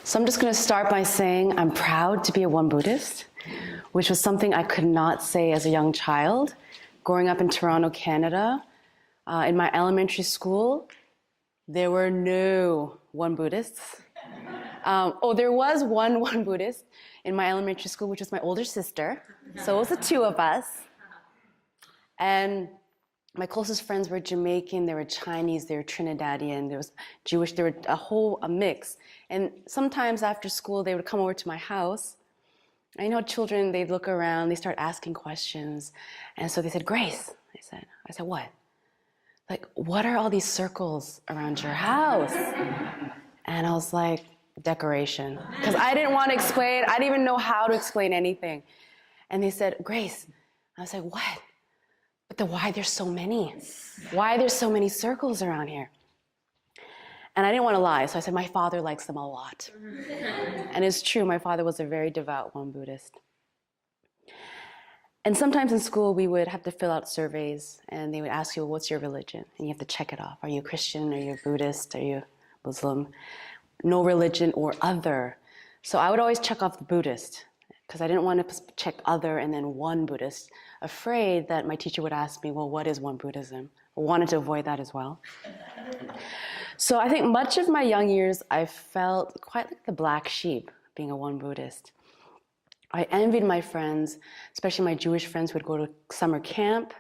So I'm just going to start by saying I'm proud to be a Won Buddhist, which was something I could not say as a young child. Growing up in Toronto, Canada, in my elementary school, there were no Won Buddhists. There was one Won Buddhist in my elementary school, which was my older sister. So it was the two of us. And my closest friends were Jamaican, they were Chinese, they were Trinidadian, there was Jewish, there were a mix. And sometimes after school, they would come over to my house. I know children, they look around, they start asking questions. And so they said, Grace, I said, what? Like, what are all these circles around your house? And I was like, decoration. Because I didn't want to explain, I didn't even know how to explain anything. And they said, Grace. I was like, what? But why there's so many? Why there's so many circles around here? And I didn't want to lie, so I said, my father likes them a lot. And it's true, my father was a very devout Won Buddhist. And sometimes in school, we would have to fill out surveys, and they would ask you, well, what's your religion? And you have to check it off. Are you Christian? Are you Buddhist? Are you Muslim? No religion or other. So I would always check off the Buddhist, because I didn't want to check other and then Won Buddhist, afraid that my teacher would ask me, well, what is Won Buddhism? I wanted to avoid that as well. So I think much of my young years, I felt quite like the black sheep being a Won Buddhist. I envied my friends, especially my Jewish friends who would go to summer camp,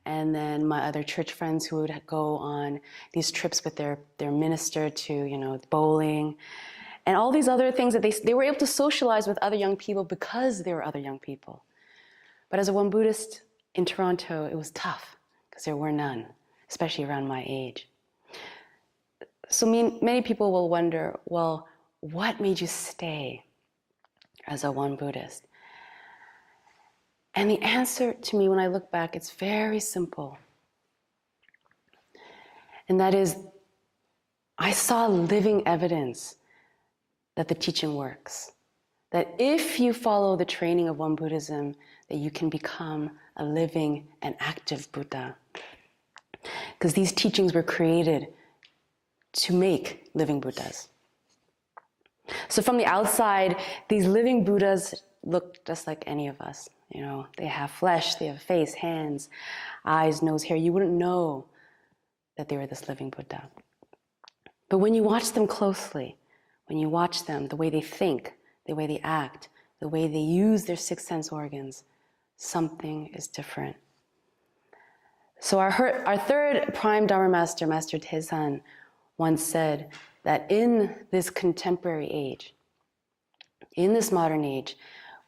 and then my other church friends who would go on these trips with their minister to, bowling, and all these other things that they were able to socialize with other young people because they were other young people. But as a Won Buddhist in Toronto, it was tough because there were none, especially around my age. So many people will wonder, well, what made you stay as a Won Buddhist? And the answer to me, when I look back, it's very simple. And that is, I saw living evidence that the teaching works. That if you follow the training of Won Buddhism, that you can become a living and active Buddha. Because these teachings were created to make living Buddhas. So from the outside, these living Buddhas look just like any of us. They have flesh, they have a face, hands, eyes, nose, hair. You wouldn't know that they were this living Buddha. But when you watch them closely, when you watch them, the way they think, the way they act, the way they use their six sense organs, something is different. So our third prime Dharma master, Master Taesan, once said that in this contemporary age, in this modern age,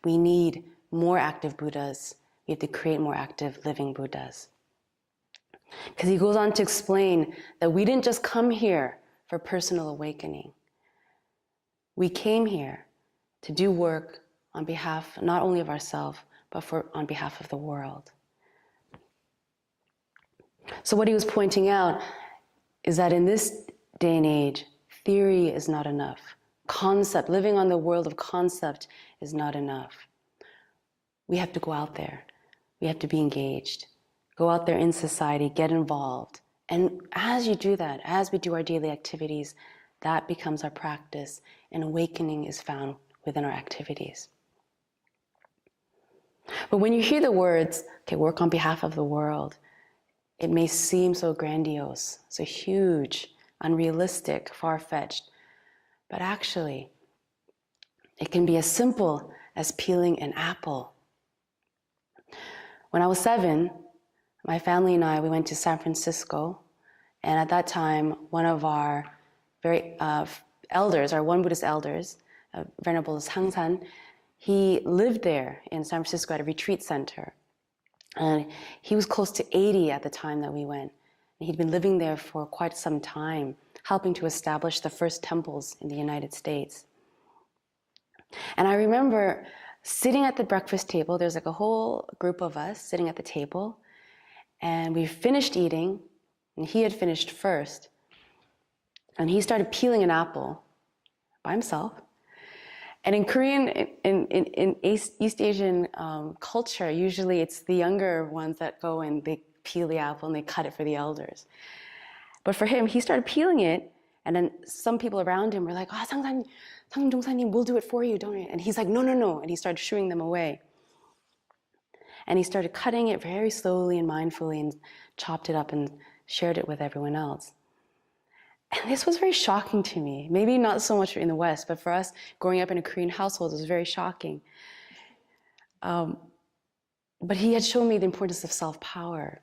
we need more active Buddhas. We have to create more active living Buddhas. Because he goes on to explain that we didn't just come here for personal awakening. We came here to do work on behalf not only of ourselves, but on behalf of the world. So what he was pointing out is that in this day and age, theory is not enough. Concept, living on the world of concept is not enough. We have to go out there. We have to be engaged. Go out there in society, get involved. And as you do that, as we do our daily activities, that becomes our practice, and awakening is found within our activities. But when you hear the words, okay, work on behalf of the world, it may seem so grandiose, so huge, unrealistic, far-fetched. But actually, it can be as simple as peeling an apple. When I was 7, my family and we went to San Francisco, and at that time, one of our very elders, our Won Buddhist elders, Venerable Sangsan, he lived there in San Francisco at a retreat center. And he was close to 80 at the time that we went. And he'd been living there for quite some time, helping to establish the first temples in the United States. And I remember sitting at the breakfast table. There's like a whole group of us sitting at the table, and we finished eating, and he had finished first. And he started peeling an apple by himself. And in Korean, in East Asian culture, usually it's the younger ones that go and they peel the apple and they cut it for the elders. But for him, he started peeling it, And then some people around him were like, "Ah, Sangjongsa님, we'll do it for you, don't worry." And he's like, "No, no, no." And he started shooing them away. And he started cutting it very slowly and mindfully and chopped it up and shared it with everyone else. And this was very shocking to me. Maybe not so much in the West, but for us, growing up in a Korean household, it was very shocking. But he had shown me the importance of self-power.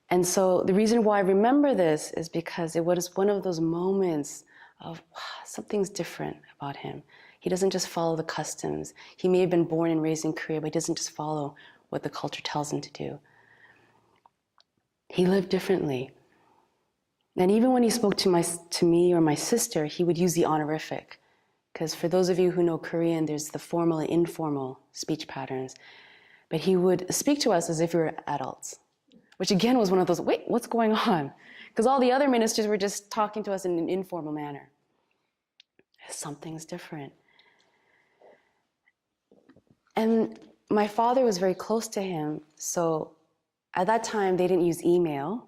And so the reason why I remember this is because it was one of those moments of, wow, something's different about him. He doesn't just follow the customs. He may have been born and raised in Korea, but he doesn't just follow what the culture tells him to do. He lived differently. And even when he spoke to me or my sister, he would use the honorific. Because for those of you who know Korean, there's the formal and informal speech patterns. But he would speak to us as if we were adults, which again was one of those, wait, what's going on? Because all the other ministers were just talking to us in an informal manner. Something's different. And my father was very close to him, so at that time they didn't use email,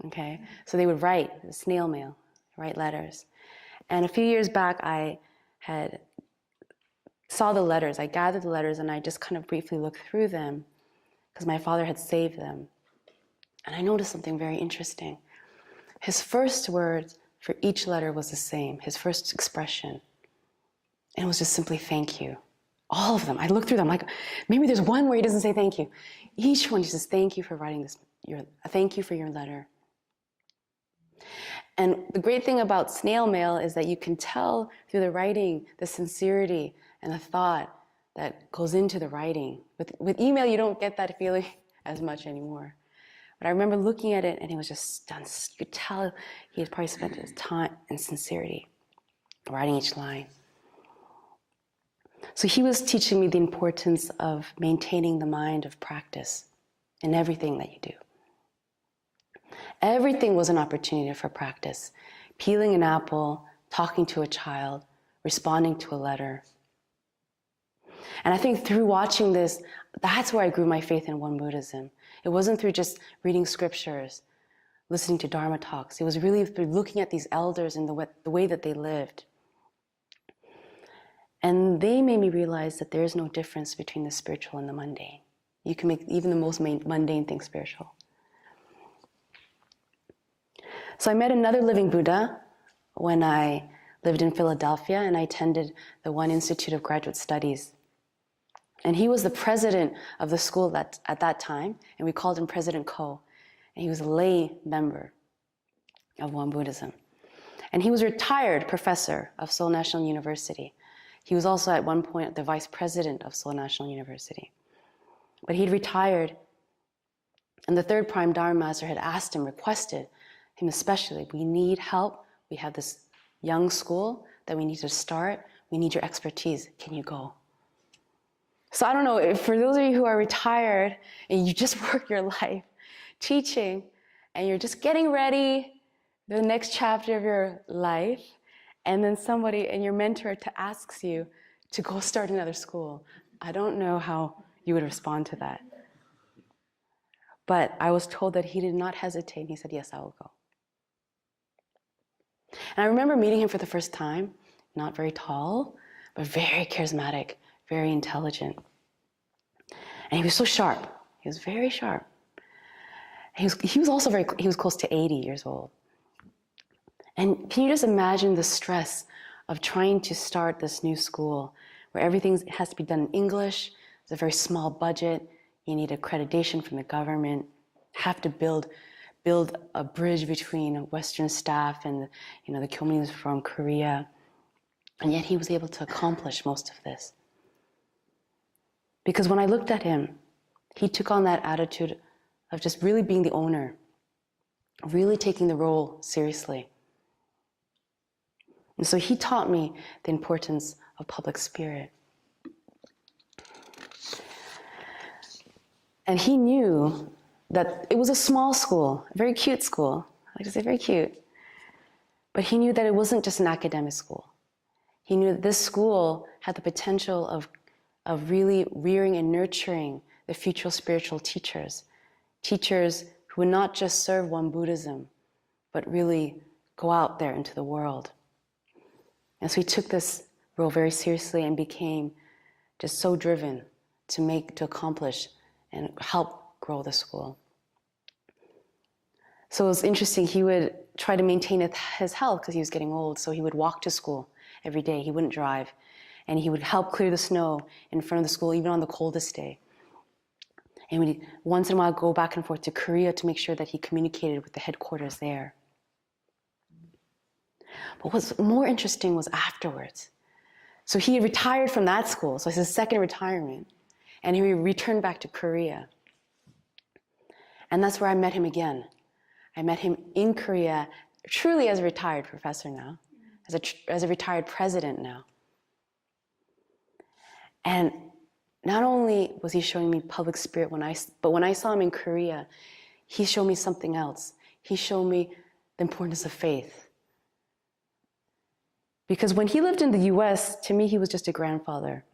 okay? So they would write, snail mail, write letters. And a few years back I saw the letters, I gathered the letters and I just kind of briefly looked through them because my father had saved them. And I noticed something very interesting. His first word for each letter was the same, his first expression. And it was just simply thank you. All of them. I looked through them like, maybe there's one where he doesn't say thank you. Each one he says, thank you for writing this, thank you for your letter. And the great thing about snail mail is that you can tell through the writing the sincerity and the thought that goes into the writing. With email, you don't get that feeling as much anymore. But I remember looking at it and he was just done. You could tell he had probably spent his time and sincerity writing each line. So he was teaching me the importance of maintaining the mind of practice in everything that you do. Everything was an opportunity for practice. Peeling an apple, talking to a child, responding to a letter. And I think through watching this, that's where I grew my faith in Won Buddhism. It wasn't through just reading scriptures, listening to Dharma talks. It was really through looking at these elders and the way that they lived. And they made me realize that there is no difference between the spiritual and the mundane. You can make even the most mundane thing spiritual. So I met another living Buddha when I lived in Philadelphia and I attended the One Institute of Graduate Studies. And he was the president of the school at that time, and we called him President Ko. And he was a lay member of Won Buddhism. And he was a retired professor of Seoul National University. He was also at one point the vice president of Seoul National University. But he'd retired, and the third Prime Dharma Master had asked him, requested him especially, we need help. We have this young school that we need to start. We need your expertise. Can you go? So I don't know, if for those of you who are retired and you just work your life teaching and you're just getting ready the next chapter of your life, and then somebody and your mentor asks you to go start another school, I don't know how you would respond to that. But I was told that he did not hesitate. He said, yes, I will go. And I remember meeting him for the first time, not very tall, but very charismatic, very intelligent. And he was so sharp. He was very sharp. He was also he was close to 80 years old. And can you just imagine the stress of trying to start this new school where everything has to be done in English, it's a very small budget, you need accreditation from the government, have to build a bridge between Western staff and the communities from Korea. And yet he was able to accomplish most of this. Because when I looked at him, he took on that attitude of just really being the owner, really taking the role seriously. And so he taught me the importance of public spirit. And he knew that it was a small school, a very cute school. I like to say very cute. But he knew that it wasn't just an academic school. He knew that this school had the potential of really rearing and nurturing the future spiritual teachers. Teachers who would not just serve Won Buddhism, but really go out there into the world. And so he took this role very seriously and became just so driven to accomplish and help grow the school. So it was interesting, he would try to maintain his health because he was getting old, so he would walk to school every day. He wouldn't drive. And he would help clear the snow in front of the school, even on the coldest day. And he would once in a while go back and forth to Korea to make sure that he communicated with the headquarters there. But what's more interesting was afterwards. So he retired from that school, so it's his second retirement, and he returned back to Korea. And that's where I met him again. I met him in Korea, truly as a retired professor now, as a retired president now. And not only was he showing me public spirit but when I saw him in Korea, he showed me something else. He showed me the importance of faith. Because when he lived in the US, to me, he was just a grandfather.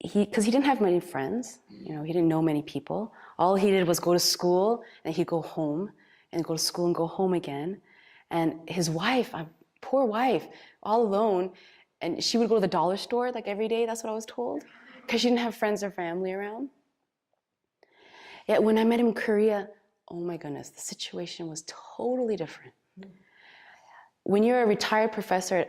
Because he didn't have many friends, he didn't know many people. All he did was go to school, and he'd go home, and go to school and go home again. And his wife, a poor wife, all alone, and she would go to the dollar store like every day, that's what I was told, because she didn't have friends or family around. Yet when I met him in Korea, oh my goodness, the situation was totally different. When you're a retired professor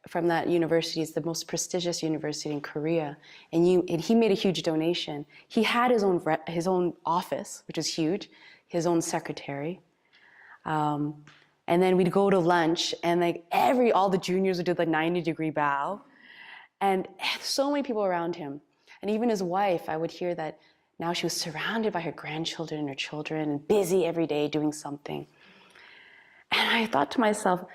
from that university, it's the most prestigious university in Korea, and he made a huge donation. He had his own office, which was huge, his own secretary. And then we'd go to lunch, and all the juniors would do the 90-degree bow. And so many people around him. And even his wife, I would hear that now she was surrounded by her grandchildren and her children and busy every day doing something. And I thought to myself,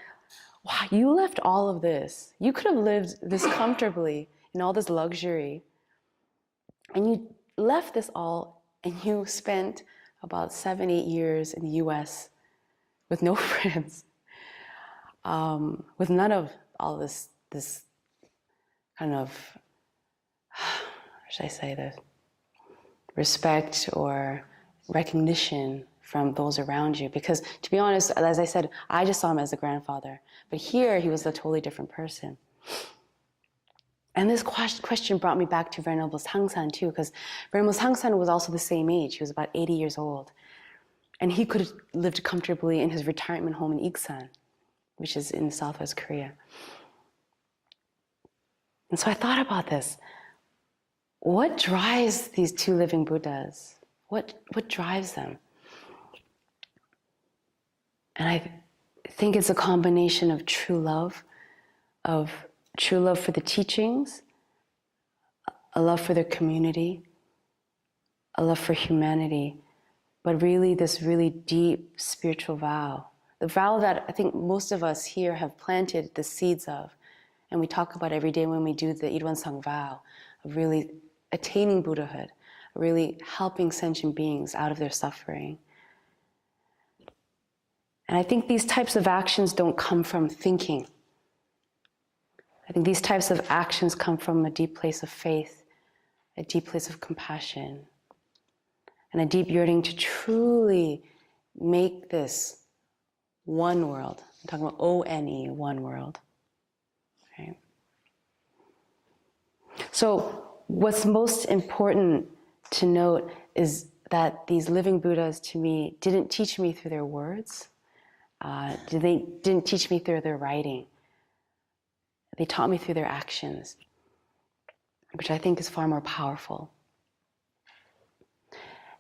wow, you left all of this. You could have lived this comfortably in all this luxury. And you left this all, and you spent about 7-8 years in the US with no friends, with none of all this kind of, how should I say this, respect or recognition from those around you. Because to be honest, as I said, I just saw him as a grandfather. But here, he was a totally different person. And this question brought me back to Venerable Sangsan too, because Venerable Sangsan was also the same age. He was about 80 years old. And he could have lived comfortably in his retirement home in Iksan, which is in Southwest Korea. And so I thought about this. What drives these two living Buddhas? What drives them? And I think it's a combination of true love for the teachings, a love for their community, a love for humanity, but really this really deep spiritual vow. The vow that I think most of us here have planted the seeds of, and we talk about every day when we do the Irwansang vow, of really attaining Buddhahood, really helping sentient beings out of their suffering. And I think these types of actions don't come from thinking. I think these types of actions come from a deep place of faith, a deep place of compassion, and a deep yearning to truly make this one world. I'm talking about O-N-E, one world. Right? So what's most important to note is that these living Buddhas, to me, didn't teach me through their words. They didn't teach me through their writing. They taught me through their actions, which I think is far more powerful.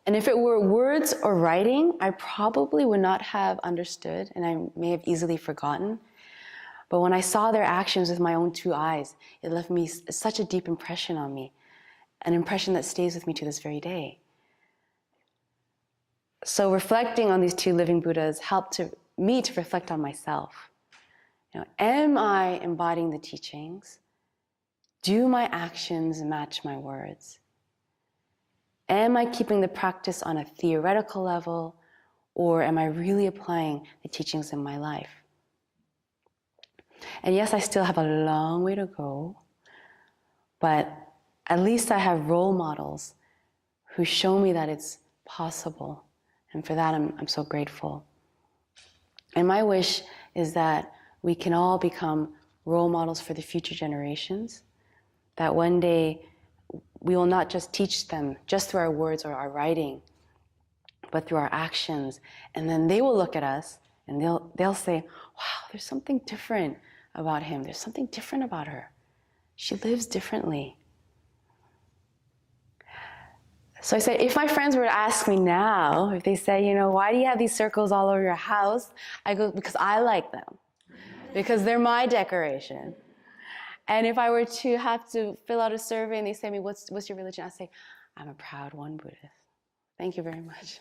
And if it were words or writing, I probably would not have understood, and I may have easily forgotten. But when I saw their actions with my own two eyes, it left me such a deep impression on me, an impression that stays with me to this very day. So reflecting on these two living Buddhas helped me to reflect on myself. Am I embodying the teachings? Do my actions match my words? Am I keeping the practice on a theoretical level, or am I really applying the teachings in my life? And yes, I still have a long way to go, but at least I have role models who show me that it's possible. And for that, I'm so grateful. And my wish is that we can all become role models for the future generations, that one day we will not just teach them just through our words or our writing, but through our actions. And then they will look at us and they'll say, wow, there's something different about him. There's something different about her. She lives differently. So I said, if my friends were to ask me now, if they say, you know, why do you have these circles all over your house? I go, because I like them. Because they're my decoration. And if I were to have to fill out a survey and they say to me, what's your religion? I say, I'm a proud Won Buddhist. Thank you very much.